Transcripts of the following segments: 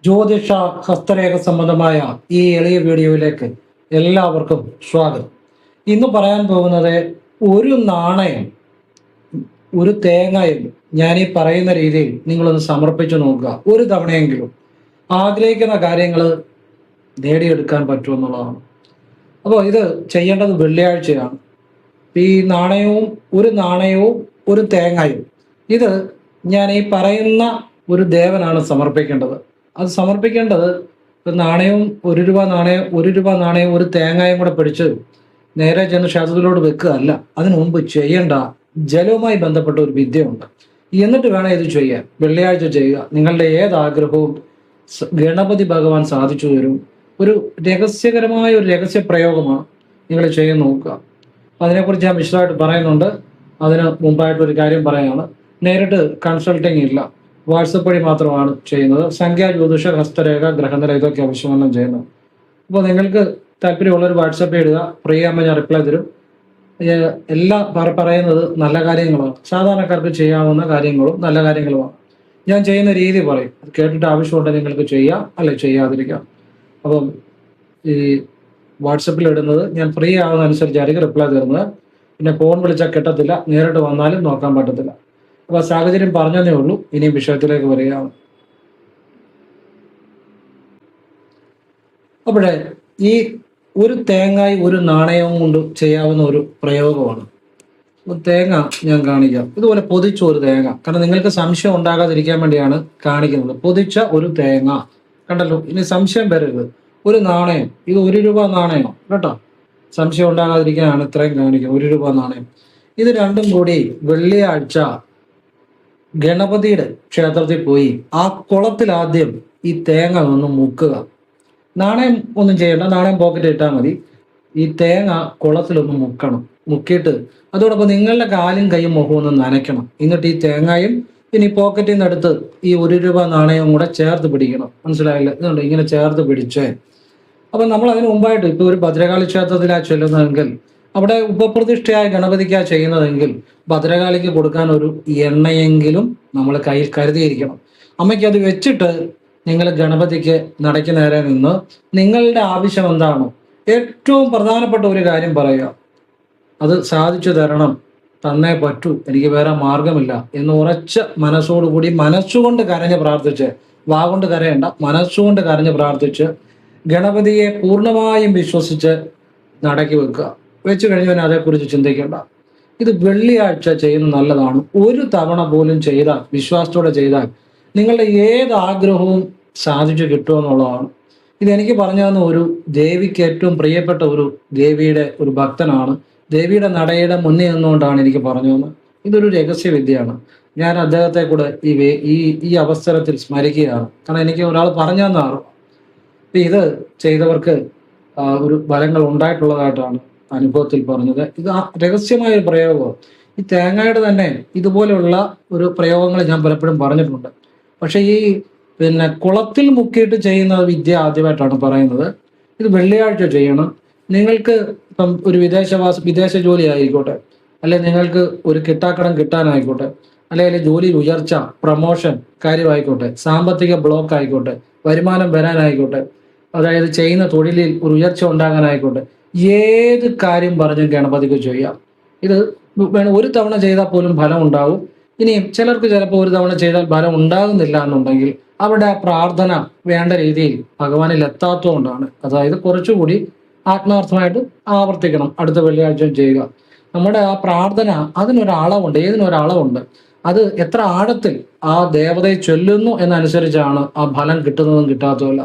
ജ്യോതിഷ ഹസ്തരേഖ സംബന്ധമായ ഈ എളിയ വീഡിയോയിലേക്ക് എല്ലാവർക്കും സ്വാഗതം. ഇന്ന് പറയാൻ പോകുന്നത് ഒരു നാണയം ഒരു തേങ്ങയും ഞാൻ ഈ പറയുന്ന രീതിയിൽ നിങ്ങളൊന്ന് സമർപ്പിച്ചു നോക്കുക. ഒരു തവണയെങ്കിലും ആഗ്രഹിക്കുന്ന കാര്യങ്ങൾ നേടിയെടുക്കാൻ പറ്റുമെന്നുള്ളതാണ്. അപ്പോൾ ഇത് ചെയ്യേണ്ടത് വെള്ളിയാഴ്ചയാണ്. ഈ നാണയവും ഒരു തേങ്ങയും ഇത് ഞാൻ ഈ പറയുന്ന ഒരു ദേവനാണ് സമർപ്പിക്കേണ്ടത്. അത് സമർപ്പിക്കേണ്ടത് നാണയവും ഒരു രൂപ നാണയവും ഒരു തേങ്ങയും കൂടെ പിടിച്ച് നേരെ ചെന്ന് ക്ഷേത്രത്തിലോട്ട് വെക്കുകയല്ല. അതിനു മുമ്പ് ചെയ്യേണ്ട ജലവുമായി ബന്ധപ്പെട്ട ഒരു വിദ്യയുണ്ട്. എന്നിട്ട് വേണം ഇത് ചെയ്യാൻ. വെള്ളിയാഴ്ച ചെയ്യുക. നിങ്ങളുടെ ഏതാഗ്രഹവും ഗണപതി ഭഗവാൻ സാധിച്ചു തരും. ഒരു രഹസ്യകരമായ ഒരു രഹസ്യ പ്രയോഗമാണ്. നിങ്ങൾ ചെയ്ത് നോക്കുക. അതിനെക്കുറിച്ച് ഞാൻ വിശദമായിട്ട് പറയുന്നുണ്ട്. അതിന് മുമ്പായിട്ടൊരു കാര്യം പറയുകയാണ്. നേരിട്ട് കൺസൾട്ടിങ് ഇല്ല, വാട്സപ്പ് വഴി മാത്രമാണ് ചെയ്യുന്നത്. സംഖ്യ, ജ്യോതിഷ, ഹസ്തരേഖ, ഗ്രഹനില ഇതൊക്കെ ആവശ്യമാണ് ചെയ്യുന്നത്. അപ്പോൾ നിങ്ങൾക്ക് താല്പര്യമുള്ളൊരു വാട്സപ്പ് ഇടുക. ഫ്രീ ആകുമ്പോൾ ഞാൻ റിപ്ലൈ തരും. എല്ലാം പറയുന്നത് നല്ല കാര്യങ്ങളാണ്. സാധാരണക്കാർക്ക് ചെയ്യാവുന്ന കാര്യങ്ങളും നല്ല കാര്യങ്ങളുമാണ്. ഞാൻ ചെയ്യുന്ന രീതി പറയും. അത് കേട്ടിട്ട് ആവശ്യമുണ്ടെങ്കിൽ നിങ്ങൾക്ക് ചെയ്യാം, അല്ലെ ചെയ്യാതിരിക്കാം. അപ്പം ഈ വാട്സപ്പിൽ ഇടുന്നത് ഞാൻ ഫ്രീ ആവുന്ന അനുസരിച്ചായിരിക്കും റിപ്ലൈ തരുന്നത്. പിന്നെ ഫോൺ വിളിച്ചാൽ കിട്ടത്തില്ല, നേരിട്ട് വന്നാലും നോക്കാൻ പറ്റത്തില്ല. അപ്പൊ സാഹചര്യം പറഞ്ഞതേ ഉള്ളൂ. ഇനിയും വിഷയത്തിലേക്ക് വരികയാണ്. അപ്പോഴേ ഈ ഒരു തേങ്ങായി ഒരു നാണയവും കൊണ്ട് ചെയ്യാവുന്ന ഒരു പ്രയോഗമാണ്. തേങ്ങ ഞാൻ കാണിക്കാം. ഇതുപോലെ പൊതിച്ച ഒരു തേങ്ങ, കാരണം നിങ്ങൾക്ക് സംശയം ഉണ്ടാകാതിരിക്കാൻ വേണ്ടിയാണ് കാണിക്കുന്നത്. പൊതിച്ച ഒരു തേങ്ങ കണ്ടല്ലോ. ഇനി സംശയം വരരുത്. ഒരു നാണയം, ഇത് 1 രൂപ നാണയം കേട്ടോ. സംശയം ഉണ്ടാകാതിരിക്കാനാണ് ഇത്രയും കാണിക്കുന്നത്. 1 രൂപ നാണയം. ഇത് രണ്ടും കൂടി വെള്ളിയാഴ്ച ഗണപതിയുടെ ക്ഷേത്രത്തിൽ പോയി ആ കുളത്തിൽ ആദ്യം ഈ തേങ്ങ ഒന്ന് മുക്കുക. നാണയം ഒന്നും ചെയ്യണ്ട, നാണയം പോക്കറ്റ് ഇട്ടാൽ മതി. ഈ തേങ്ങ കുളത്തിലൊന്ന് മുക്കണം. മുക്കിയിട്ട് അതോടൊപ്പം നിങ്ങളുടെ കാലും കൈയും മുഖവും ഒന്ന് നനയ്ക്കണം. എന്നിട്ട് ഈ തേങ്ങയും ഇനി പോക്കറ്റിൽ നിന്ന് എടുത്ത് ഈ 1 രൂപ നാണയവും കൂടെ ചേർത്ത് പിടിക്കണം. മനസ്സിലായില്ല? ഇതുണ്ട്, ഇങ്ങനെ ചേർത്ത് പിടിച്ചേ. അപ്പം നമ്മൾ അതിന് മുമ്പായിട്ട് ഇപ്പോൾ ഒരു ഭദ്രകാളി ക്ഷേത്രത്തിലാണ് ചെല്ലുന്നതെങ്കിൽ അവിടെ ഉപപ്രതിഷ്ഠയായ ഗണപതിക്കാ ചെയ്യുന്നതെങ്കിൽ ഭദ്രകാളിക്ക് കൊടുക്കാൻ ഒരു എണ്ണയെങ്കിലും നമ്മൾ കയ്യിൽ കരുതിയിരിക്കണം. അമ്മയ്ക്ക് അത് വെച്ചിട്ട് നിങ്ങൾ ഗണപതിക്ക് നടയ്ക്ക് നേരെ നിന്ന് നിങ്ങളുടെ ആവശ്യം എന്താണോ ഏറ്റവും പ്രധാനപ്പെട്ട ഒരു കാര്യം പറയുക. അത് സാധിച്ചു തരണം, തന്നേ പറ്റൂ, എനിക്ക് വേറെ മാർഗമില്ല എന്ന് ഉറച്ച മനസ്സോടുകൂടി മനസ്സുകൊണ്ട് കരഞ്ഞ് പ്രാർത്ഥിച്ച്, വാഗൊണ്ട് കരയണ്ട, മനസ്സുകൊണ്ട് കരഞ്ഞ് പ്രാർത്ഥിച്ച് ഗണപതിയെ പൂർണ്ണമായും വിശ്വസിച്ച് നടക്കി വെക്കുക. വെച്ച് കഴിഞ്ഞവൻ അതേക്കുറിച്ച് ചിന്തിക്കേണ്ട. ഇത് വെള്ളിയാഴ്ച ചെയ്യുന്നത് നല്ലതാണ്. ഒരു തവണ പോലും ചെയ്താൽ, വിശ്വാസത്തോടെ ചെയ്താൽ നിങ്ങളുടെ ഏത് ആഗ്രഹവും സാധിച്ചു കിട്ടുമെന്നുള്ളതാണ്. ഇതെനിക്ക് പറഞ്ഞു തന്ന ഒരു ദേവിക്ക് ഏറ്റവും പ്രിയപ്പെട്ട ഒരു ദേവിയുടെ ഒരു ഭക്തനാണ്. ദേവിയുടെ നടയുടെ മുന്നിൽ നിന്നുകൊണ്ടാണ് എനിക്ക് പറഞ്ഞു തന്നത്. ഇതൊരു രഹസ്യവിദ്യയാണ്. ഞാൻ അദ്ദേഹത്തെ കൂടെ ഈ അവസരത്തിൽ സ്മരിക്കുകയാണ്. കാരണം എനിക്ക് ഒരാൾ പറഞ്ഞു തന്നാണ്. ഇത് ചെയ്തവർക്ക് ഒരു ഫലങ്ങൾ ഉണ്ടായിട്ടുള്ളതായിട്ടാണ് അനുഭവത്തിൽ പറഞ്ഞത്. ഇത് രഹസ്യമായ ഒരു പ്രയോഗം. ഈ തേങ്ങയുടെ തന്നെ ഇതുപോലെയുള്ള ഒരു പ്രയോഗങ്ങൾ ഞാൻ പലപ്പോഴും പറഞ്ഞിട്ടുണ്ട്. പക്ഷെ ഈ കുളത്തിൽ മുക്കിയിട്ട് ചെയ്യുന്ന വിദ്യ ആദ്യമായിട്ടാണ് പറയുന്നത്. ഇത് വെള്ളിയാഴ്ച ചെയ്യണം. നിങ്ങൾക്ക് ഇപ്പം ഒരു വിദേശ ജോലി ആയിക്കോട്ടെ, അല്ലെ നിങ്ങൾക്ക് ഒരു കിട്ടാക്കടം കിട്ടാനായിക്കോട്ടെ, അല്ലെങ്കിൽ ജോലിയിൽ ഉയർച്ച, പ്രമോഷൻ കാര്യമായിക്കോട്ടെ, സാമ്പത്തിക ബ്ലോക്ക് ആയിക്കോട്ടെ, വരുമാനം വരാനായിക്കോട്ടെ, അതായത് ചെയ്യുന്ന തൊഴിലിൽ ഒരു ഉയർച്ച ഉണ്ടാകാനായിക്കോട്ടെ, ഏത് കാര്യം പറഞ്ഞും ഗണപതിക്ക് ചെയ്യാം. ഇത് ഒരു തവണ ചെയ്താൽ പോലും ഫലം ഉണ്ടാവും. ഇനിയും ചിലർക്ക് ചിലപ്പോൾ ഒരു തവണ ചെയ്താൽ ഫലം ഉണ്ടാകുന്നില്ല എന്നുണ്ടെങ്കിൽ അവരുടെ ആ പ്രാർത്ഥന വേണ്ട രീതിയിൽ ഭഗവാനിൽ എത്താത്തതുകൊണ്ടാണ്. അതായത് കുറച്ചുകൂടി ആത്മാർത്ഥമായിട്ട് ആവർത്തിക്കണം. അടുത്ത വെള്ളിയാഴ്ച ചെയ്യുക. നമ്മുടെ ആ പ്രാർത്ഥന അതിനൊരളവുണ്ട്, ഏതിനൊരളവുണ്ട്. അത് എത്ര ആഴത്തിൽ ആ ദേവതയെ ചൊല്ലുന്നു എന്നനുസരിച്ചാണ് ആ ഫലം കിട്ടുന്നതും കിട്ടാത്തതുമല്ല.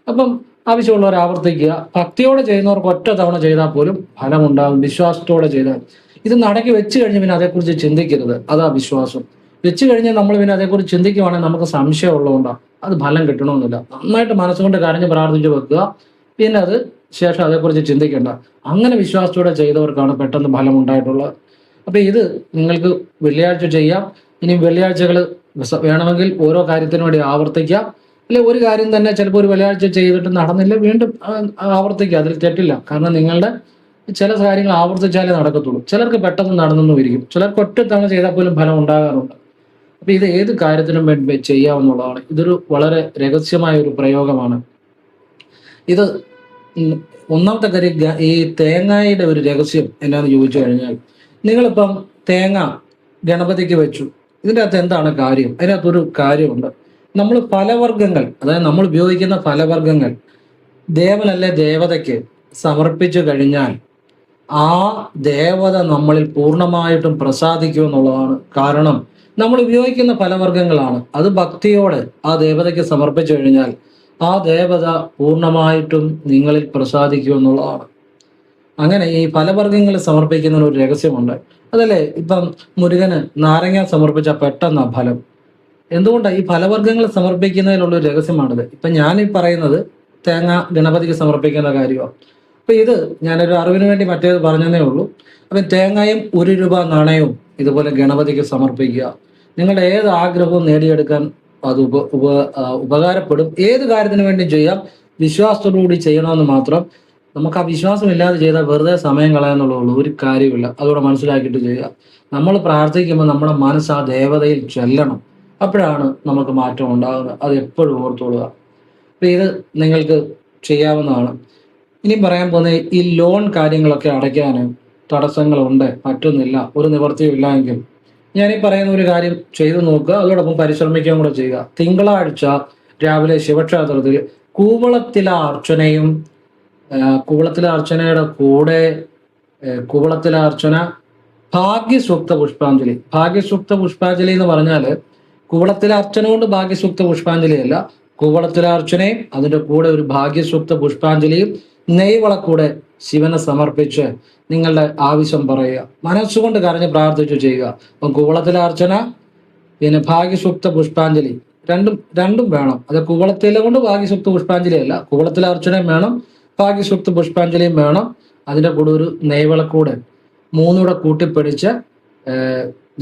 അപ്പം ആവശ്യമുള്ളവർ ആവർത്തിക്കുക. ഭക്തിയോടെ ചെയ്യുന്നവർക്ക് ഒറ്റ തവണ ചെയ്താൽ പോലും ഫലമുണ്ടാകും. വിശ്വാസത്തോടെ ചെയ്താൽ. ഇത് നടക്കി വെച്ച് കഴിഞ്ഞ് പിന്നെ അതേക്കുറിച്ച് ചിന്തിക്കരുത്. അതാ വിശ്വാസം. വെച്ച് കഴിഞ്ഞ് നമ്മൾ പിന്നെ അതേക്കുറിച്ച് ചിന്തിക്കുവാണെങ്കിൽ നമുക്ക് സംശയം ഉള്ളതുകൊണ്ടാണ് അത് ഫലം കിട്ടണമെന്നില്ല. നന്നായിട്ട് മനസ്സുകൊണ്ട് കരഞ്ഞ് പ്രാർത്ഥിച്ച് വെക്കുക. പിന്നെ അത് ശേഷം അതേക്കുറിച്ച് ചിന്തിക്കേണ്ട. അങ്ങനെ വിശ്വാസത്തോടെ ചെയ്തവർക്കാണ് പെട്ടെന്ന് ഫലം ഉണ്ടായിട്ടുള്ളത്. അപ്പൊ ഇത് നിങ്ങൾക്ക് വെള്ളിയാഴ്ച ചെയ്യാം. ഇനി വെള്ളിയാഴ്ചകൾ വേണമെങ്കിൽ ഓരോ കാര്യത്തിനു വേണ്ടി ആവർത്തിക്കാം. അല്ലെ ഒരു കാര്യം തന്നെ ചിലപ്പോൾ ഒരു വെള്ളിയാഴ്ച ചെയ്തിട്ട് നടന്നില്ല, വീണ്ടും ആവർത്തിക്കുക. അതിൽ തെറ്റില്ല. കാരണം നിങ്ങളുടെ ചില കാര്യങ്ങൾ ആവർത്തിച്ചാലേ നടക്കത്തുള്ളൂ. ചിലർക്ക് പെട്ടെന്ന് നടന്നെന്നും ഇരിക്കും. ചിലർക്ക് ഒറ്റ തവണ ചെയ്താൽ പോലും ഫലം ഉണ്ടാകാറുണ്ട്. അപ്പൊ ഇത് ഏത് കാര്യത്തിനും വേണ്ടി ചെയ്യാവുന്നതാണ്. ഇതൊരു വളരെ രഹസ്യമായ ഒരു പ്രയോഗമാണ്. ഇത് ഉം ഒന്നാമത്തെ കാര്യം, ഈ തേങ്ങയുടെ ഒരു രഹസ്യം എന്നാന്ന് ചോദിച്ചു കഴിഞ്ഞാൽ, നിങ്ങളിപ്പം തേങ്ങ ഗണപതിക്ക് വെച്ചു, ഇതിൻ്റെ അകത്ത് എന്താണ് കാര്യം? അതിനകത്തൊരു കാര്യമുണ്ട്. നമ്മൾ ഫലവർഗ്ഗങ്ങൾ, അതായത് നമ്മൾ ഉപയോഗിക്കുന്ന ഫലവർഗ്ഗങ്ങൾ ദേവനല്ലേ ദേവതയ്ക്ക് സമർപ്പിച്ചു കഴിഞ്ഞാൽ ആ ദേവത നമ്മളിൽ പൂർണ്ണമായിട്ടും പ്രസാദിക്കും എന്നുള്ളതാണ്. കാരണം നമ്മൾ ഉപയോഗിക്കുന്ന ഫലവർഗ്ഗങ്ങളാണ്, അത് ഭക്തിയോടെ ആ ദേവതയ്ക്ക് സമർപ്പിച്ചു കഴിഞ്ഞാൽ ആ ദേവത പൂർണ്ണമായിട്ടും നിങ്ങളിൽ പ്രസാദിക്കും എന്നുള്ളതാണ്. അങ്ങനെ ഈ ഫലവർഗ്ഗങ്ങൾ സമർപ്പിക്കുന്നതിന് ഒരു രഹസ്യമുണ്ട്. അതല്ലേ ഇപ്പം മുരുകന് നാരങ്ങ സമർപ്പിച്ച പെട്ടെന്ന ഫലം. എന്തുകൊണ്ടാണ് ഈ ഫലവർഗ്ഗങ്ങൾ സമർപ്പിക്കുന്നതിലുള്ള ഒരു രഹസ്യമാണിത്. ഇപ്പം ഞാൻ ഈ പറയുന്നത് തേങ്ങ ഗണപതിക്ക് സമർപ്പിക്കുന്ന കാര്യമാണ്. അപ്പൊ ഇത് ഞാനൊരു അറിവിന് വേണ്ടി മറ്റേത് പറഞ്ഞതേ ഉള്ളൂ. അപ്പം തേങ്ങയും 1 രൂപ നാണയവും ഇതുപോലെ ഗണപതിക്ക് സമർപ്പിക്കുക. നിങ്ങളുടെ ഏത് ആഗ്രഹവും നേടിയെടുക്കാൻ അത് ഉപകാരപ്പെടും. ഏത് കാര്യത്തിന് വേണ്ടി ചെയ്യാം, വിശ്വാസത്തോടുകൂടി ചെയ്യണമെന്ന് മാത്രം. നമുക്ക് ആ വിശ്വാസം ഇല്ലാതെ ചെയ്താൽ വെറുതെ സമയം കളയാന്നുള്ളൂ, ഒരു കാര്യമില്ല. അതോടെ മനസ്സിലാക്കിയിട്ട് ചെയ്യുക. നമ്മൾ പ്രാർത്ഥിക്കുമ്പോൾ നമ്മുടെ മനസ്സ് ആ ദേവതയിൽ ചെല്ലണം, അപ്പോഴാണ് നമുക്ക് മാറ്റം ഉണ്ടാകുന്നത്. അത് എപ്പോഴും ഓർത്തോളുക. അപ്പൊ ഇത് നിങ്ങൾക്ക് ചെയ്യാവുന്നതാണ്. ഇനി പറയാൻ പോകുന്ന ഈ ലോൺ കാര്യങ്ങളൊക്കെ അടയ്ക്കാൻ തടസ്സങ്ങളുണ്ട്, പറ്റുന്നില്ല, ഒരു നിവൃത്തിയും ഇല്ല എങ്കിൽ ഞാനീ പറയുന്ന ഒരു കാര്യം ചെയ്തു നോക്കുക. അതോടൊപ്പം പരിശ്രമിക്കുകയും കൂടെ ചെയ്യുക. തിങ്കളാഴ്ച രാവിലെ ശിവക്ഷേത്രത്തിൽ കൂവളത്തിലെ അർച്ചനയും, കൂവളത്തിലെ അർച്ചനയുടെ കൂടെ കൂവളത്തിലെ അർച്ചന, ഭാഗ്യസൂക്ത പുഷ്പാഞ്ജലി. ഭാഗ്യസൂക്ത പുഷ്പാഞ്ജലി എന്ന് പറഞ്ഞാൽ കൂവളത്തിലെ അർച്ചന കൊണ്ട് ഭാഗ്യസൂക്ത പുഷ്പാഞ്ജലി അല്ല, കൂവളത്തിലെ അർച്ചനയും അതിൻ്റെ കൂടെ ഒരു ഭാഗ്യസൂക്ത പുഷ്പാഞ്ജലിയും നെയ്വളക്കൂടെ ശിവനെ സമർപ്പിച്ച് നിങ്ങളുടെ ആവശ്യം പറയുക. മനസ്സുകൊണ്ട് കരഞ്ഞ് പ്രാർത്ഥിച്ചു ചെയ്യുക. അപ്പം കൂവളത്തിലെ അർച്ചന പിന്നെ ഭാഗ്യസൂക്ത പുഷ്പാഞ്ജലി രണ്ടും വേണം. അത് കൂവളത്തിലെ കൊണ്ട് ഭാഗ്യസൂക്ത പുഷ്പാഞ്ജലി അല്ല, കൂവളത്തിലെ അർച്ചനയും വേണം, ഭാഗ്യസൂക്ത പുഷ്പാഞ്ജലിയും വേണം. അതിൻ്റെ കൂടെ ഒരു നെയ്വിളക്കൂടെ മൂന്നൂടെ കൂട്ടിപ്പിടിച്ച്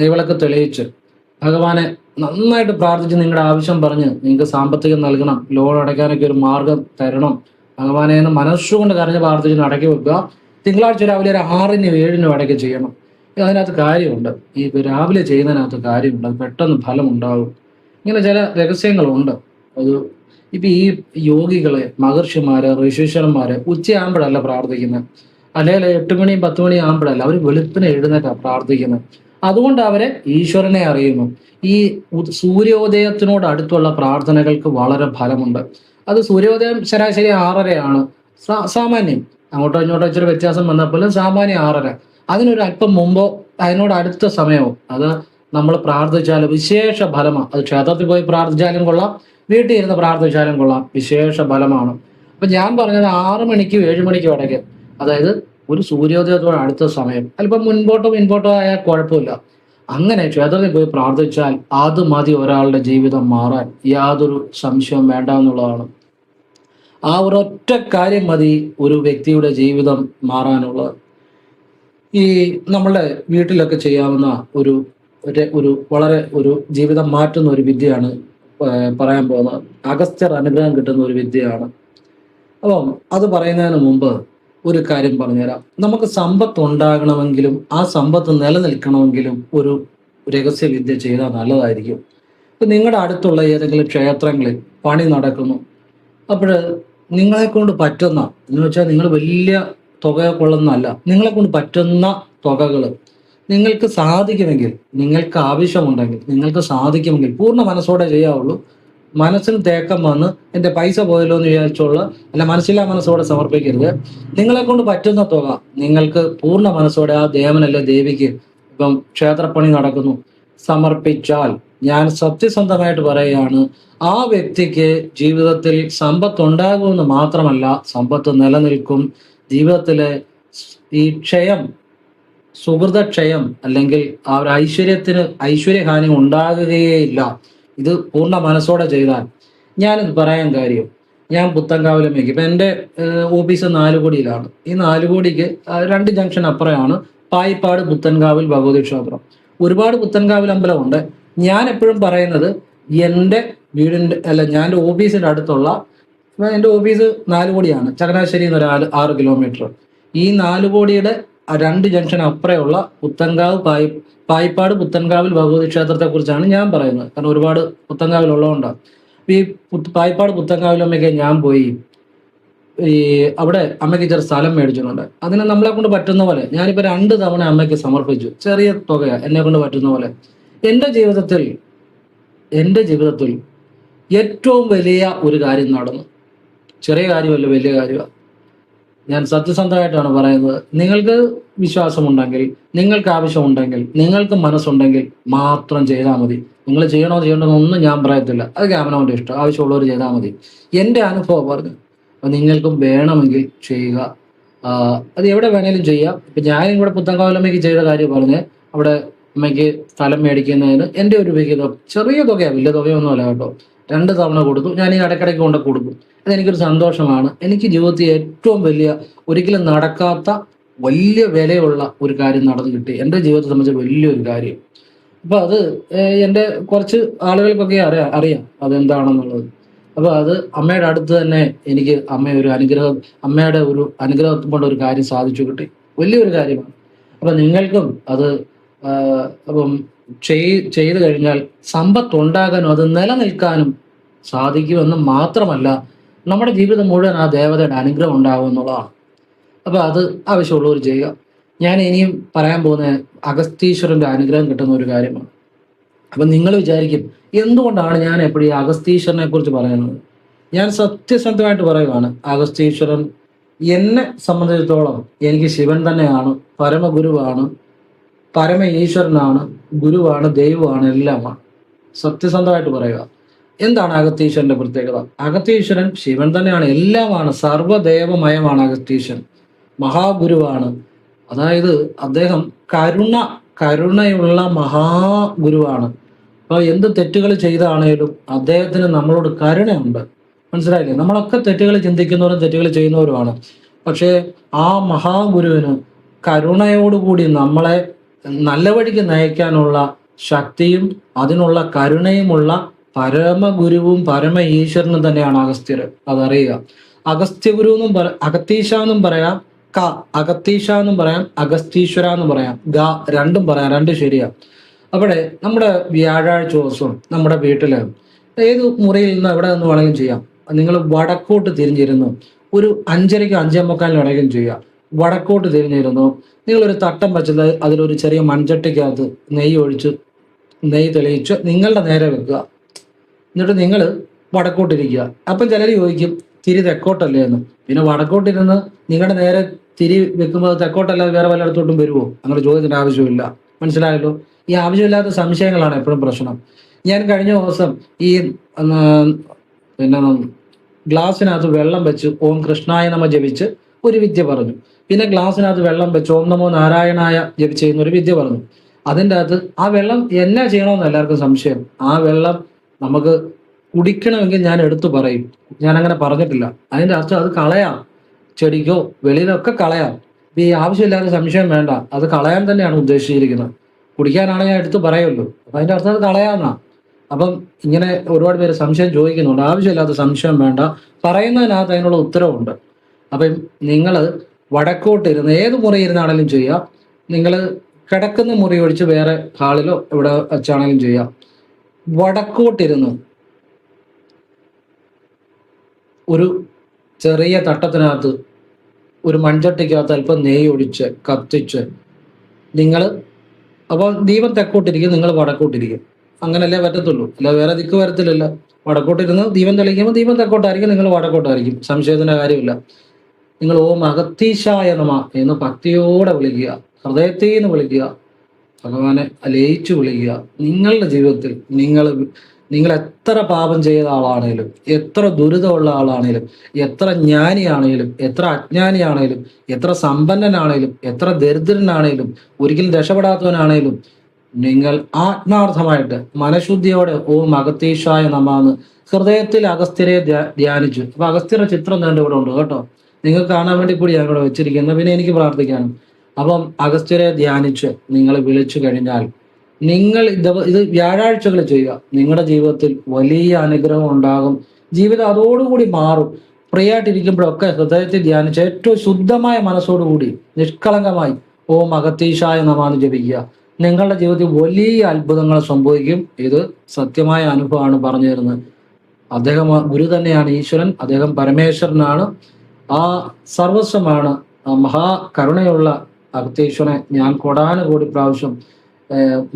നെയ്വിളക്ക് തെളിയിച്ച് ഭഗവാനെ നന്നായിട്ട് പ്രാർത്ഥിച്ച് നിങ്ങളുടെ ആവശ്യം പറഞ്ഞ് നിങ്ങൾക്ക് സാമ്പത്തികം നൽകണം, ലോൺ അടയ്ക്കാനൊക്കെ ഒരു മാർഗം തരണം, ഭഗവാനെ എന്ന് മനസ്സുകൊണ്ട് കരഞ്ഞ് പ്രാർത്ഥിച്ച് അടക്കി വെക്കുക. തിങ്കളാഴ്ച രാവിലെ ഒരു 6-നും 7-നും അടയ്ക്ക് ചെയ്യണം. അതിനകത്ത് കാര്യമുണ്ട്, ഈ രാവിലെ ചെയ്യുന്നതിനകത്ത് കാര്യമുണ്ട്, അത് പെട്ടെന്ന് ഫലം ഉണ്ടാകും. ഇങ്ങനെ ചില രഹസ്യങ്ങളുണ്ട്. അത് ഇപ്പം ഈ യോഗികളെ, മഹർഷിമാര്, ഋഷീശ്വരന്മാര് ഉച്ചയാകുമ്പോഴല്ല പ്രാർത്ഥിക്കുന്നത്, അല്ലെങ്കിൽ 8 മണിയും 10 മണിയും ആകുമ്പോഴല്ല, അവർ വെളുപ്പിനെ എഴുന്നേറ്റാണ് പ്രാർത്ഥിക്കുന്നത്. അതുകൊണ്ട് അവരെ ഈശ്വരനെ അറിയുന്നു. ഈ സൂര്യോദയത്തിനോട് അടുത്തുള്ള പ്രാർത്ഥനകൾക്ക് വളരെ ഫലമുണ്ട്. അത് സൂര്യോദയം ശരാശരി 6:30 സാമാന്യം, അങ്ങോട്ടോ ഇങ്ങോട്ടോ ഇച്ചിരി വ്യത്യാസം വന്നപ്പോഴും സാമാന്യം 6:30. അതിനൊരു അല്പം മുമ്പോ അതിനോട് അടുത്ത സമയമോ അത് നമ്മൾ പ്രാർത്ഥിച്ചാൽ വിശേഷ ഫലമാണ്. അത് ക്ഷേത്രത്തിൽ പോയി പ്രാർത്ഥിച്ചാലും കൊള്ളാം, വീട്ടിൽ ഇരുന്ന് പ്രാർത്ഥിച്ചാലും കൊള്ളാം, വിശേഷ ഫലമാണ്. അപ്പം ഞാൻ പറഞ്ഞത് 6 മണിക്കും 7 മണിക്കും ഇടയ്ക്ക്, അതായത് ഒരു സൂര്യോദയത്തോട് അടുത്ത സമയം, അല്പം മുൻപോട്ടോ ആയാൽ കുഴപ്പമില്ല. അങ്ങനെ ക്ഷേത്രത്തിൽ പോയി പ്രാർത്ഥിച്ചാൽ അത് മതി ഒരാളുടെ ജീവിതം മാറാൻ, യാതൊരു സംശയവും വേണ്ട എന്നുള്ളതാണ്. ആ ഒരൊറ്റ കാര്യം മതി ഒരു വ്യക്തിയുടെ ജീവിതം മാറാനുള്ളത്. ഈ നമ്മളുടെ വീട്ടിലൊക്കെ ചെയ്യാവുന്ന ഒരു വളരെ ഒരു ജീവിതം മാറ്റുന്ന ഒരു വിദ്യയാണ് പറയാൻ പോകുന്നത്. അഗസ്ത്യർ അനുഗ്രഹം കിട്ടുന്ന ഒരു വിദ്യയാണ്. അപ്പം അത് പറയുന്നതിന് മുമ്പ് ഒരു കാര്യം പറഞ്ഞുതരാം. നമുക്ക് സമ്പത്ത് ഉണ്ടാകണമെങ്കിലും ആ സമ്പത്ത് നിലനിൽക്കണമെങ്കിലും ഒരു രഹസ്യവിദ്യ ചെയ്താൽ നല്ലതായിരിക്കും. ഇപ്പം നിങ്ങളുടെ അടുത്തുള്ള ഏതെങ്കിലും ക്ഷേത്രങ്ങളിൽ പണി നടക്കുന്നു, അപ്പോൾ നിങ്ങളെ കൊണ്ട് പറ്റുന്ന, എന്ന് വെച്ചാൽ നിങ്ങൾ വലിയ തുക കൊള്ളുന്നതല്ല, നിങ്ങളെ കൊണ്ട് പറ്റുന്ന തുകകൾ നിങ്ങൾക്ക് സാധിക്കുമെങ്കിൽ, നിങ്ങൾക്ക് ആവശ്യമുണ്ടെങ്കിൽ, നിങ്ങൾക്ക് സാധിക്കുമെങ്കിൽ പൂർണ്ണ മനസ്സോടെ ചെയ്യാവുള്ളൂ. മനസ്സിന് തേക്കം വന്ന് എൻ്റെ പൈസ പോയല്ലോ എന്ന് വിചാരിച്ചുള്ള, അല്ല, മനസ്സില്ലാ മനസ്സോടെ സമർപ്പിക്കരുത്. നിങ്ങളെ കൊണ്ട് പറ്റുന്ന തുക നിങ്ങൾക്ക് പൂർണ്ണ മനസ്സോടെ ആ ദേവനല്ലേ ദേവിക്ക് ഇപ്പം ക്ഷേത്രപ്പണി നടക്കുന്നു സമർപ്പിച്ചാൽ, ഞാൻ സത്യസന്ധമായിട്ട് പറയുകയാണ്, ആ വ്യക്തിക്ക് ജീവിതത്തിൽ സമ്പത്ത് ഉണ്ടാകുമെന്ന് മാത്രമല്ല, സമ്പത്ത് നിലനിൽക്കും. ജീവിതത്തിലെ ഈ ക്ഷയം, സുഹൃതക്ഷയം അല്ലെങ്കിൽ ആ ഒരു ഐശ്വര്യഹാനി ഉണ്ടാകുകയേയില്ല. ഇത് പൂർണ്ണ മനസ്സോടെ ചെയ്താൽ. ഞാനിത് പറയാൻ കാര്യം, ഞാൻ പുത്തൻകാവിലും വയ്ക്കും. ഇപ്പം എൻ്റെ ഓഫീസ് 4 കോടിയിലാണ്. ഈ 4 കോടിക്ക് 2 ജംഗ്ഷൻ അപ്പുറമാണ് പായിപ്പാട് പുത്തൻകാവിൽ ഭഗവതി ക്ഷേത്രം. ഒരുപാട് പുത്തൻകാവിൽ അമ്പലമുണ്ട്. ഞാൻ എപ്പോഴും പറയുന്നത് എൻ്റെ വീടിൻ്റെ ഞാൻ എൻ്റെ ഓഫീസിൻ്റെ അടുത്തുള്ള, എൻ്റെ ഓഫീസ് 4 കോടിയാണ്, ചങ്ങനാശ്ശേരി നിന്ന് 6 കിലോമീറ്റർ. ഈ 4 കോടിയുടെ ആ 2 ജംഗ്ഷൻ അപ്പുറമുള്ള പുത്തൻകാവ് പായിപ്പാട് പുത്തൻകാവിൽ ഭഗവതി ക്ഷേത്രത്തെ കുറിച്ചാണ് ഞാൻ പറയുന്നത്. കാരണം ഒരുപാട് പുത്തൻകാവിലുള്ളതുകൊണ്ടാണ്. ഈ പായിപ്പാട് പുത്തൻകാവിലമ്മയ്ക്ക് ഞാൻ പോയി ഈ അവിടെ അമ്മയ്ക്ക് ചെറിയ സ്ഥലം മേടിച്ചിട്ടുണ്ട്. അതിന് നമ്മളെ കൊണ്ട് പറ്റുന്ന പോലെ ഞാനിപ്പോൾ 2 തവണ അമ്മയ്ക്ക് സമർപ്പിച്ചു. ചെറിയ തുകയാണ്, എന്നെ കൊണ്ട് പറ്റുന്ന പോലെ. എൻ്റെ ജീവിതത്തിൽ ഏറ്റവും വലിയ ഒരു കാര്യം നടന്നു. ചെറിയ കാര്യമല്ല, വലിയ കാര്യമാണ്. ഞാൻ സത്യസന്ധമായിട്ടാണ് പറയുന്നത്. നിങ്ങൾക്ക് വിശ്വാസമുണ്ടെങ്കിൽ, നിങ്ങൾക്ക് ആവശ്യമുണ്ടെങ്കിൽ, നിങ്ങൾക്ക് മനസ്സുണ്ടെങ്കിൽ മാത്രം ചെയ്താൽ മതി. നിങ്ങൾ ചെയ്യണമെന്നൊന്നും ഞാൻ പറയത്തില്ല. അത് ക്യാമറയുടെ ഇഷ്ടം. ആവശ്യമുള്ളവർ ചെയ്താൽ മതി. എൻ്റെ അനുഭവം പറഞ്ഞു. അപ്പം നിങ്ങൾക്കും വേണമെങ്കിൽ ചെയ്യുക. അത് എവിടെ വേണേലും ചെയ്യാം. ഇപ്പം ഞാനിവിടെ പുത്തൻകാവിലമ്മയ്ക്ക് ചെയ്ത കാര്യം പറഞ്ഞ് അവിടെ അമ്മയ്ക്ക് സ്ഥലം മേടിക്കുന്നതിന് എൻ്റെ ഒരു വിഹിതം ചെറിയ തുകയാണ്, വലിയ തുകയൊന്നുമല്ല കേട്ടോ. 2 തവണ കൊടുത്തു. ഞാൻ ഈ ഇടയ്ക്കിടയ്ക്ക് കൊണ്ട് കൊടുക്കും. അതെനിക്കൊരു സന്തോഷമാണ്. എനിക്ക് ജീവിതത്തിൽ ഏറ്റവും വലിയ, ഒരിക്കലും നടക്കാത്ത വലിയ വിലയുള്ള ഒരു കാര്യം നടന്നു കിട്ടി. എൻ്റെ ജീവിതത്തെ സംബന്ധിച്ച് വലിയൊരു കാര്യം. അപ്പോൾ അത് എൻ്റെ കുറച്ച് ആളുകൾക്കൊക്കെ അറിയാം അതെന്താണെന്നുള്ളത്. അപ്പോൾ അത് അമ്മയുടെ അടുത്ത് തന്നെ എനിക്ക് അമ്മയുടെ ഒരു അനുഗ്രഹം കൊണ്ട് ഒരു കാര്യം സാധിച്ചു കിട്ടി. വലിയൊരു കാര്യമാണ്. അപ്പം നിങ്ങൾക്കും അത് അപ്പം ചെയ്തു കഴിഞ്ഞാൽ സമ്പത്തുണ്ടാകാനും അത് നിലനിൽക്കാനും സാധിക്കുമെന്ന് മാത്രമല്ല, നമ്മുടെ ജീവിതം മുഴുവൻ ആ ദേവതയുടെ അനുഗ്രഹം ഉണ്ടാകും എന്നുള്ളതാണ്. അപ്പോൾ അത് ആവശ്യമുള്ളവർ ചെയ്യുക. ഞാൻ ഇനിയും പറയാൻ പോകുന്ന അഗസ്തീശ്വരൻ്റെ അനുഗ്രഹം കിട്ടുന്ന ഒരു കാര്യമാണ്. അപ്പം നിങ്ങൾ വിചാരിക്കും എന്തുകൊണ്ടാണ് ഞാൻ എപ്പോഴും ഈ അഗസ്തീശ്വരനെ കുറിച്ച് പറയുന്നത്. ഞാൻ സത്യസന്ധമായിട്ട് പറയുവാണ്, അഗസ്തീശ്വരൻ എന്നെ സംബന്ധിച്ചിടത്തോളം എനിക്ക് ശിവൻ തന്നെയാണ്, പരമഗുരുവാണ്, പരമ ഈശ്വരനാണ്, ഗുരുവാണ്, ദൈവമാണ്, എല്ലാമാണ്. സത്യസന്ധമായിട്ട് പറയുക. എന്താണ് അഗസ്തീശ്വരന്റെ പ്രത്യേകത? അഗസ്തീശ്വരൻ ശിവൻ തന്നെയാണ്, എല്ലാമാണ്, സർവദേവമയമാണ്. അഗസ്തീശ്വരൻ മഹാഗുരുവാണ്. അതായത് അദ്ദേഹം കരുണയുള്ള മഹാഗുരുവാണ്. അപ്പോൾ എന്ത് തെറ്റുകൾ ചെയ്താണേലും അദ്ദേഹത്തിന് നമ്മളോട് കരുണയുണ്ട്. മനസ്സിലായില്ലേ? നമ്മളൊക്കെ തെറ്റുകൾ ചിന്തിക്കുന്നവരും തെറ്റുകൾ ചെയ്യുന്നവരുമാണ്. പക്ഷേ ആ മഹാഗുരുവിന് കരുണയോടുകൂടി നമ്മളെ നല്ല വഴിക്ക് നയിക്കാനുള്ള ശക്തിയും അതിനുള്ള കരുണയുമുള്ള പരമഗുരുവും പരമ ഈശ്വരനും തന്നെയാണ് അഗസ്ത്യർ. അതറിയുക. അഗസ്ത്യഗുരു എന്നും അഗത്തീശ എന്നും പറയാം, അഗത്തീശ എന്നും പറയാം, അഗസ്തീശ്വര എന്നും പറയാം, രണ്ടും പറയാം, രണ്ടും ശരിയാ. അവിടെ നമ്മുടെ വ്യാഴാഴ്ച ദിവസം നമ്മുടെ വീട്ടിൽ ഏത് മുറിയിൽ നിന്ന് എവിടെ നിന്ന് വേണമെങ്കിലും ചെയ്യാം. നിങ്ങൾ വടക്കോട്ട് തിരിഞ്ഞിരുന്നു ഒരു 5:30 5:45 വേണമെങ്കിലും ചെയ്യാം. വടക്കോട്ട് തിരിഞ്ഞിരുന്നു നിങ്ങളൊരു തട്ടം വെച്ചത് അതിലൊരു ചെറിയ മൺചട്ടിക്കകത്ത് നെയ്യ് തെളിയിച്ച് നിങ്ങളുടെ നേരെ വെക്കുക. എന്നിട്ട് നിങ്ങൾ വടക്കോട്ടിരിക്കുക. അപ്പം ചിലർ ചോദിക്കും തിരി തെക്കോട്ടല്ലേ എന്ന്. പിന്നെ വടക്കോട്ടിരുന്ന് നിങ്ങളുടെ നേരെ തിരി വെക്കുമ്പോൾ തെക്കോട്ടല്ലാതെ വേറെ വല്ലയിടത്തോട്ടും വരുമോ? അങ്ങനെ ചോദ്യത്തിന് ആവശ്യമില്ല. മനസ്സിലായല്ലോ? ഈ ആവശ്യമില്ലാത്ത സംശയങ്ങളാണ് എപ്പോഴും പ്രശ്നം. ഞാൻ കഴിഞ്ഞ ദിവസം ഈ പിന്നെ ഗ്ലാസ്സിനകത്ത് വെള്ളം വെച്ച് ഓം കൃഷ്ണായ നമ ജപിച്ച് ഒരു വിദ്യ പറഞ്ഞു. പിന്നെ ഗ്ലാസ്സിനകത്ത് വെള്ളം വെച്ച് ഓം നമോ നാരായണായ ജപിച്ച് ചെയ്യുന്ന ഒരു വിദ്യ പറഞ്ഞു. അതിൻ്റെ അകത്ത് ആ വെള്ളം എന്നാ ചെയ്യണമെന്ന് എല്ലാവർക്കും സംശയം. ആ വെള്ളം നമുക്ക് കുടിക്കണമെങ്കിൽ ഞാൻ എടുത്തു പറയും. ഞാൻ അങ്ങനെ പറഞ്ഞിട്ടില്ല. അതിൻ്റെ അർത്ഥം അത് കളയാം, ചെടിക്കോ വെളിയിലൊക്കെ കളയാം. ഈ ആവശ്യമില്ലാത്ത സംശയം വേണ്ട. അത് കളയാൻ തന്നെയാണ് ഉദ്ദേശിച്ചിരിക്കുന്നത്. കുടിക്കാനാണ് ഞാൻ എടുത്ത് പറയുള്ളൂ. അപ്പം അതിൻ്റെ അർത്ഥം അത് കളയാമെന്നാ. അപ്പം ഇങ്ങനെ ഒരുപാട് പേര് സംശയം ചോദിക്കുന്നുണ്ട്. ആവശ്യമില്ലാത്ത സംശയം വേണ്ട. പറയുന്നതിനകത്ത് അതിനുള്ള ഉത്തരവുണ്ട്. അപ്പം നിങ്ങൾ വടക്കോട്ടിരുന്ന് ഏത് മുറി ഇരുന്നാണെങ്കിലും ചെയ്യാം. നിങ്ങൾ കിടക്കുന്ന മുറി ഒഴിച്ച് വേറെ ഹാളിലോ എവിടെ വെച്ചാണെങ്കിലും ചെയ്യാം. വടക്കോട്ടിരുന്ന് ഒരു ചെറിയ തട്ടത്തിനകത്ത് ഒരു മൺചട്ടിക്കകത്ത് അല്പം നെയ്യ് ഒഴിച്ച് കത്തിച്ച് നിങ്ങൾ, അപ്പോൾ ദീപം തെക്കോട്ടിരിക്കും, നിങ്ങൾ വടക്കോട്ടിരിക്കും. അങ്ങനല്ലേ പറ്റത്തുള്ളൂ. അല്ല വേറെ ദിക്ക് വരത്തില്ലല്ലോ. വടക്കോട്ടിരുന്ന് ദീപം തെളിയിക്കുമ്പോൾ ദീപം തെക്കോട്ടായിരിക്കും, നിങ്ങൾ വടക്കോട്ടായിരിക്കും. സംശയത്തിൻ്റെ കാര്യമില്ല. നിങ്ങൾ ഓം അഗത്തീശായ നമ എന്ന് ഭക്തിയോടെ വിളിക്കുക, ഹൃദയത്തിൽ നിന്ന് വിളിക്കുക, ഭഗവാനെ ലയിച്ചു വിളിക്കുക. നിങ്ങളുടെ ജീവിതത്തിൽ നിങ്ങൾ എത്ര പാപം ചെയ്ത ആളാണേലും, എത്ര ദുരിതമുള്ള ആളാണേലും, എത്ര ജ്ഞാനിയാണേലും, എത്ര അജ്ഞാനിയാണേലും, എത്ര സമ്പന്നനാണേലും, എത്ര ദരിദ്രനാണേലും, ഒരിക്കലും രക്ഷപ്പെടാത്തവനാണേലും, നിങ്ങൾ ആത്മാർത്ഥമായിട്ട് മനഃശുദ്ധിയോടെ ഓം അഗത്തീശായ നമാന്ന് ഹൃദയത്തിൽ അഗസ്ത്യരെ ധ്യാനിച്ചു. അപ്പൊ അഗസ്ത്യരുടെ ചിത്രം തന്നെ ഇവിടെ ഉണ്ട് കേട്ടോ. നിങ്ങൾക്ക് കാണാൻ വേണ്ടി കൂടി ഞാൻ ഇവിടെ വെച്ചിരിക്കുന്നത്. പിന്നെ എനിക്ക് പ്രാർത്ഥിക്കാനും. അപ്പം അഗസ്ത്യരെ ധ്യാനിച്ച് നിങ്ങൾ വിളിച്ചു കഴിഞ്ഞാൽ നിങ്ങൾ ഇത് വ്യാഴാഴ്ചകൾ ചെയ്യുക. നിങ്ങളുടെ ജീവിതത്തിൽ വലിയ അനുഗ്രഹം ഉണ്ടാകും. ജീവിതം അതോടുകൂടി മാറും. ഫ്രീ ആയിട്ടിരിക്കുമ്പോഴൊക്കെ ഹൃദയത്തിൽ ധ്യാനിച്ച് ഏറ്റവും ശുദ്ധമായ മനസ്സോടുകൂടി നിഷ്കളങ്കമായി ഓം അകത്തീശായ നമാന്ന് ജപിക്കുക. നിങ്ങളുടെ ജീവിതത്തിൽ വലിയ അത്ഭുതങ്ങൾ സംഭവിക്കും. ഇത് സത്യമായ അനുഭവമാണ് പറഞ്ഞു തരുന്നത്. അദ്ദേഹം ഗുരു തന്നെയാണ്, ഈശ്വരൻ, അദ്ദേഹം പരമേശ്വരനാണ്, ആ സർവസ്വമാണ്. ആ മഹാകരുണയുള്ള അകത്തീശ്വരനെ ഞാൻ കോടാനുകോടി പ്രാവശ്യം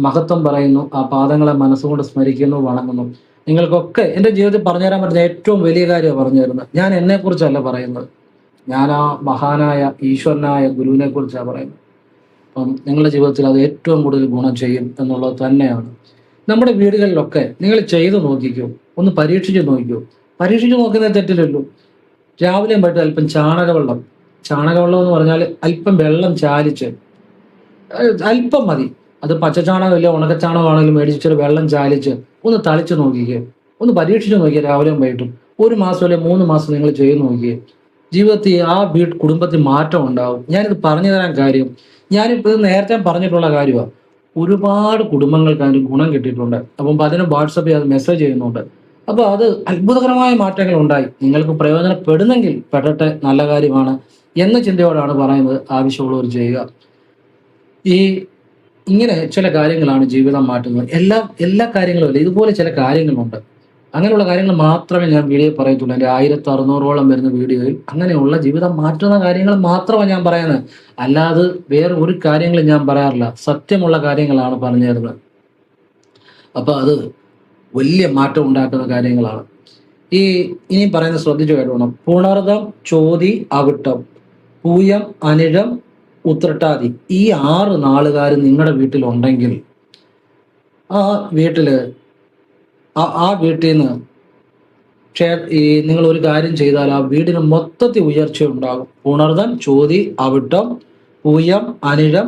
മഹത്വം പറയുന്നു. ആ പാദങ്ങളെ മനസ്സുകൊണ്ട് സ്മരിക്കുന്നു, വണങ്ങുന്നു. നിങ്ങൾക്കൊക്കെ എൻ്റെ ജീവിതത്തിൽ പറഞ്ഞു തരാൻ പറ്റുന്ന ഏറ്റവും വലിയ കാര്യമാണ് പറഞ്ഞു തരുന്നത്. ഞാൻ എന്നെക്കുറിച്ചല്ല പറയുന്നത്, ഞാൻ ആ മഹാനായ ഈശ്വരനായ ഗുരുവിനെ കുറിച്ചാണ് പറയുന്നത്. അപ്പം നിങ്ങളുടെ ജീവിതത്തിൽ അത് ഏറ്റവും കൂടുതൽ ഗുണം ചെയ്യും എന്നുള്ളത് തന്നെയാണ്. നമ്മുടെ വീടുകളിലൊക്കെ നിങ്ങൾ ചെയ്തു നോക്കിക്കോ, ഒന്ന് പരീക്ഷിച്ച് നോക്കിക്കോ. പരീക്ഷിച്ച് നോക്കുന്നത് തെറ്റില്ലല്ലോ. രാവിലെയും പോയിട്ട് അല്പം ചാണകവെള്ളം എന്ന് പറഞ്ഞാൽ അല്പം വെള്ളം ചാലിച്ച്, അല്പം മതി, അത് പച്ചച്ചാണകമില്ല ഉണക്കച്ചാണകമാണെങ്കിലും മേടിച്ചിട്ട് വെള്ളം ചാലിച്ച് ഒന്ന് തളിച്ച് നോക്കിക്കേ, ഒന്ന് പരീക്ഷിച്ച് നോക്കിയേ. രാവിലെയും വൈകിട്ടും 1 മാസം അല്ലെങ്കിൽ 3 മാസം നിങ്ങൾ ചെയ്ത് നോക്കിയേ. ജീവിതത്തിൽ ആ കുടുംബത്തിൽ മാറ്റം ഉണ്ടാവും. ഞാനിത് പറഞ്ഞു തരാൻ കാര്യം, ഞാനിപ്പോൾ ഇത് നേരത്തെ പറഞ്ഞിട്ടുള്ള കാര്യമാണ്. ഒരുപാട് കുടുംബങ്ങൾക്ക് അതിന് ഗുണം കിട്ടിയിട്ടുണ്ട്. അപ്പം അതിന് വാട്സപ്പിൽ അത് മെസ്സേജ് ചെയ്യുന്നുണ്ട്. അപ്പോൾ അത് അത്ഭുതകരമായ മാറ്റങ്ങൾ ഉണ്ടായി. നിങ്ങൾക്ക് പ്രയോജനപ്പെടുന്നെങ്കിൽ പെടട്ടെ, നല്ല കാര്യമാണ് എന്ന ചിന്തയോടാണ് പറയുന്നത്. ആവശ്യമുള്ളവർ ചെയ്യുക. ഈ ഇങ്ങനെ ചില കാര്യങ്ങളാണ് ജീവിതം മാറ്റുന്നത്. എല്ലാ കാര്യങ്ങളും അല്ല, ഇതുപോലെ ചില കാര്യങ്ങളുണ്ട്. അങ്ങനെയുള്ള കാര്യങ്ങൾ മാത്രമേ ഞാൻ വീഡിയോ പറയത്തുള്ളൂ. എൻ്റെ 1600ഓളം വരുന്ന വീഡിയോയിൽ അങ്ങനെയുള്ള ജീവിതം മാറ്റുന്ന കാര്യങ്ങൾ മാത്രമാണ് ഞാൻ പറയുന്നത്. അല്ലാതെ വേറെ ഒരു കാര്യങ്ങളും ഞാൻ പറയാറില്ല. സത്യമുള്ള കാര്യങ്ങളാണ് പറഞ്ഞു തരുന്നത്. അപ്പൊ അത് വലിയ മാറ്റം ഉണ്ടാക്കുന്ന കാര്യങ്ങളാണ്. ഇനി പറയുന്നത് ശ്രദ്ധിച്ചു കേട്ടോണം. പുണർദം, ചോതി, അവിട്ടം, പൂയം, അനിഴം, ഉത്രട്ടാതി, ഈ 6 നാളുകാർ നിങ്ങളുടെ വീട്ടിലുണ്ടെങ്കിൽ ആ വീട്ടില് ആ വീട്ടിൽ നിന്ന് നിങ്ങൾ ഒരു കാര്യം ചെയ്താൽ ആ വീടിന് മൊത്തത്തിൽ ഉയർച്ച ഉണ്ടാകും. പുണർദം, ചോതി, അവിട്ടം, പൂയം, അനിഴം,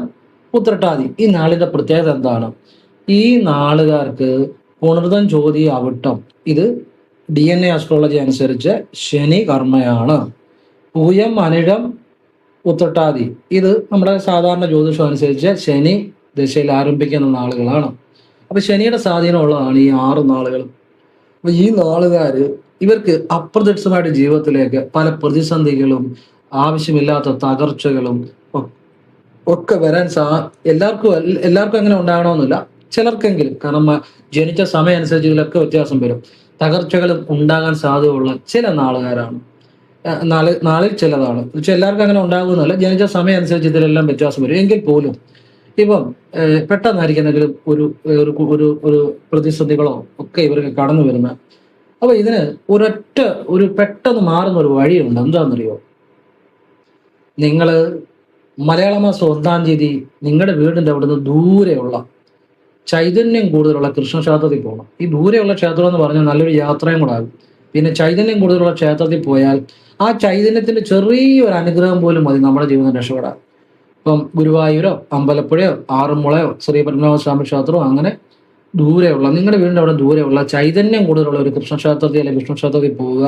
ഉത്രട്ടാതി, ഈ നാളിന്റെ പ്രത്യേകത എന്താണ്? ഈ നാളുകാർക്ക് പുണർദം, ചോതി, അവിട്ടം ഇത് DNA ആസ്ട്രോളജി അനുസരിച്ച് ശനി കർമ്മയാണ്. പൂയം, അനിഴം, ഉത്രട്ടാതി ഇത് നമ്മുടെ സാധാരണ ജ്യോതിഷം അനുസരിച്ച് ശനി ദശയിൽ ആരംഭിക്കുന്ന നാളുകളാണ്. അപ്പൊ ശനിയുടെ സ്വാധീനമുള്ളതാണ് ഈ 6 നാളുകൾ. അപ്പൊ ഈ നാളുകാര് ഇവർക്ക് അപ്രത്യക്ഷമായിട്ട് ജീവിതത്തിലേക്ക് പല പ്രതിസന്ധികളും ആവശ്യമില്ലാത്ത തകർച്ചകളും ഒക്കെ വരാൻ എല്ലാവർക്കും അങ്ങനെ ഉണ്ടാകണമെന്നില്ല, ചിലർക്കെങ്കിലും. കാരണം ജനിച്ച സമയം അനുസരിച്ച് ഇതിലൊക്കെ വ്യത്യാസം വരും. തകർച്ചകളും ഉണ്ടാകാൻ സാധ്യതയുള്ള ചില നാളുകാരാണ്. നാളിൽ ചിലതാണ്. പക്ഷെ എല്ലാവർക്കും അങ്ങനെ ഉണ്ടാകുന്നല്ല, ജനിച്ച സമയം അനുസരിച്ച് ഇതിലെല്ലാം വ്യത്യാസം വരും. എങ്കിൽ പോലും ഇപ്പം പെട്ടെന്നായിരിക്കുന്നെങ്കിലും ഒരു പ്രതിസന്ധികളോ ഒക്കെ ഇവർക്ക് കടന്നു വരുന്ന. അപ്പൊ ഇതിന് ഒരു പെട്ടെന്ന് മാറുന്ന ഒരു വഴിയുണ്ട്. എന്താണെന്നറിയോ? നിങ്ങൾ മലയാള മാസം 1-ാം തീയതി നിങ്ങളുടെ വീടിന്റെ അവിടുന്ന് ദൂരെയുള്ള ചൈതന്യം കൂടുതലുള്ള കൃഷ്ണക്ഷേത്രത്തിൽ പോകണം. ഈ ദൂരെയുള്ള ക്ഷേത്രം എന്ന് പറഞ്ഞാൽ നല്ലൊരു യാത്രയും കൂടെ ആകും. പിന്നെ ചൈതന്യം കൂടുതലുള്ള ക്ഷേത്രത്തിൽ പോയാൽ ആ ചൈതന്യത്തിന്റെ ചെറിയൊരു അനുഗ്രഹം പോലും മതി നമ്മുടെ ജീവിതം രക്ഷപ്പെടാൻ. ഇപ്പം ഗുരുവായൂരോ അമ്പലപ്പുഴയോ ആറന്മുളയോ ശ്രീ പത്മനാഭസ്വാമി ക്ഷേത്രമോ അങ്ങനെ ദൂരെയുള്ള നിങ്ങളുടെ വീടിൻ്റെ അവിടെ ദൂരെയുള്ള ചൈതന്യം കൂടുതലുള്ള ഒരു കൃഷ്ണക്ഷേത്രത്തിൽ അല്ലെങ്കിൽ വിഷ്ണുക്ഷേത്രത്തിൽ പോവുക.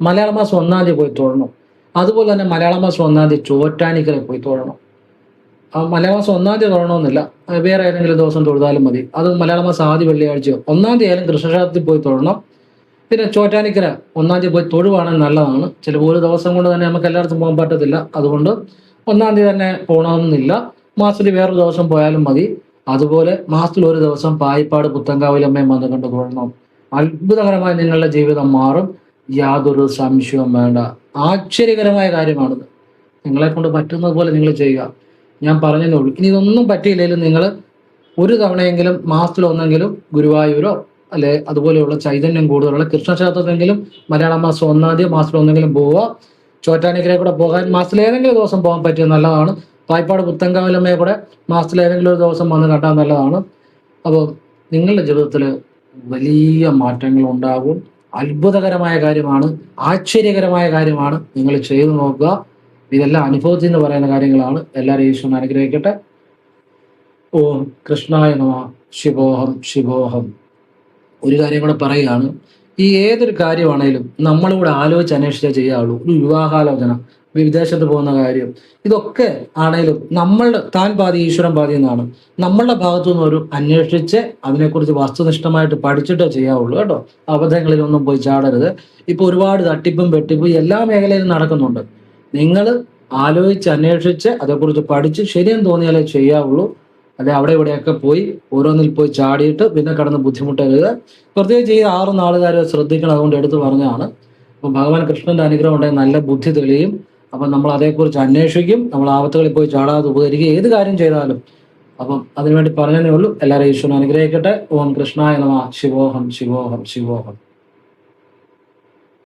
മലയാള മാസം 1-ാം തീയതി പോയി തൊഴണം. അതുപോലെ തന്നെ മലയാള മാസം 1-ാം തീയതി ചോറ്റാനിക്കരെ പോയി തൊഴണം. മലയാള മാസം 1-ാം തീയതി തൊഴണമെന്നില്ല, വേറെ ഏതെങ്കിലും ദിവസം തൊഴുതാലും മതി. അത് മലയാള മാസം ആദ്യ വെള്ളിയാഴ്ചയോ 1-ാം തീയതി ആയാലും കൃഷ്ണക്ഷേത്രത്തിൽ പോയി തൊഴണം. പിന്നെ ചോറ്റാനിക്കര 1-ാം തീയതി പോയി തൊഴുവാണെങ്കിൽ നല്ലതാണ്. ചിലപ്പോൾ ഒരു ദിവസം കൊണ്ട് തന്നെ നമുക്ക് എല്ലായിടത്തും പോകാൻ പറ്റത്തില്ല. അതുകൊണ്ട് 1-ാം തീയതി തന്നെ പോകണമെന്നില്ല, മാസത്തിൽ വേറൊരു ദിവസം പോയാലും മതി. അതുപോലെ മാസത്തിൽ ഒരു ദിവസം പായിപ്പാട് പുത്തങ്കാവിലമ്മയും വന്ന് കണ്ട് തൊഴണം. അത്ഭുതകരമായി നിങ്ങളുടെ ജീവിതം മാറും, യാതൊരു സംശയവും വേണ്ട. ആശ്ചര്യകരമായ കാര്യമാണിത്. നിങ്ങളെ കൊണ്ട് പറ്റുന്നത് പോലെ നിങ്ങൾ ചെയ്യുക. ഞാൻ പറഞ്ഞതേ ഉള്ളൂ. ഇനി ഇതൊന്നും പറ്റിയില്ലെങ്കിലും നിങ്ങൾ ഒരു തവണയെങ്കിലും മാസത്തിൽ ഒന്നെങ്കിലും ഗുരുവായൂരോ അല്ലെ അതുപോലെയുള്ള ചൈതന്യം കൂടുതലുള്ള കൃഷ്ണക്ഷേത്രത്തെങ്കിലും മലയാള മാസം 1-ാം തീയതി മാസത്തിൽ ഒന്നെങ്കിലും പോവുക. ചോറ്റാനിക്കരെ കൂടെ പോകാൻ മാസത്തിൽ ഏതെങ്കിലും ദിവസം പോകാൻ പറ്റിയത് നല്ലതാണ്. പായിപ്പാട് പുത്തങ്കാവിലമ്മയെ കൂടെ മാസത്തിൽ ഏതെങ്കിലും ഒരു ദിവസം വന്ന് കണ്ടാൽ നല്ലതാണ്. അപ്പോൾ നിങ്ങളുടെ ജീവിതത്തിൽ വലിയ മാറ്റങ്ങൾ ഉണ്ടാകും. അത്ഭുതകരമായ കാര്യമാണ്, ആശ്ചര്യകരമായ കാര്യമാണ്. നിങ്ങൾ ചെയ്തു നോക്കുക. ഇതെല്ലാം അനുഭവത്തിൽ നിന്ന് പറയുന്ന കാര്യങ്ങളാണ്. എല്ലാവരും ഈശ്വരൻ അനുഗ്രഹിക്കട്ടെ. ഓം കൃഷ്ണായ നമഃ. ശിവോഹം ശിവോഹം. ഒരു കാര്യം കൂടെ പറയുകയാണ്. ഈ ഏതൊരു കാര്യമാണേലും നമ്മളിവിടെ ആലോചിച്ച് അന്വേഷിച്ചേ ചെയ്യാവുള്ളൂ. ഒരു വിവാഹാലോചന, വിദേശത്ത് പോകുന്ന കാര്യം, ഇതൊക്കെ ആണേലും താൻ പാതി ഈശ്വരൻ പാതി എന്നാണ്. നമ്മളുടെ ഭാഗത്തു നിന്ന് ഒരു അന്വേഷിച്ച് അതിനെക്കുറിച്ച് വസ്തുനിഷ്ഠമായിട്ട് പഠിച്ചിട്ടേ ചെയ്യാവുള്ളൂ കേട്ടോ. അബദ്ധങ്ങളിലൊന്നും പോയി ചാടരുത്. ഇപ്പൊ ഒരുപാട് തട്ടിപ്പും വെട്ടിപ്പും എല്ലാ മേഖലയിലും നടക്കുന്നുണ്ട്. നിങ്ങൾ ആലോചിച്ച് അന്വേഷിച്ച് അതേക്കുറിച്ച് പഠിച്ച് ശരിയെന്ന് തോന്നിയാലേ ചെയ്യാവുള്ളൂ. അല്ലെ അവിടെ ഇവിടെയൊക്കെ പോയി ഓരോന്നിൽ പോയി ചാടിയിട്ട് പിന്നെ കടന്ന് ബുദ്ധിമുട്ടരുത്. പ്രത്യേകിച്ച് ഈ 6 നാളുകാരെ ശ്രദ്ധിക്കണം, അതുകൊണ്ട് എടുത്തു പറഞ്ഞതാണ്. അപ്പം ഭഗവാൻ കൃഷ്ണന്റെ അനുഗ്രഹം ഉണ്ടെങ്കിൽ നല്ല ബുദ്ധി തെളിയും. അപ്പം നമ്മൾ അതേക്കുറിച്ച് അന്വേഷിക്കും, നമ്മൾ ആപത്തുകളിൽ പോയി ചാടാതെ ഉപകരിക്കുക, ഏത് കാര്യം ചെയ്താലും. അപ്പം അതിനുവേണ്ടി പറഞ്ഞതേ ഉള്ളൂ. എല്ലാവരും ഈശ്വരൻ അനുഗ്രഹിക്കട്ടെ. ഓം കൃഷ്ണായ നമഃ. ശിവോഹം ശിവോഹം ശിവോഹം.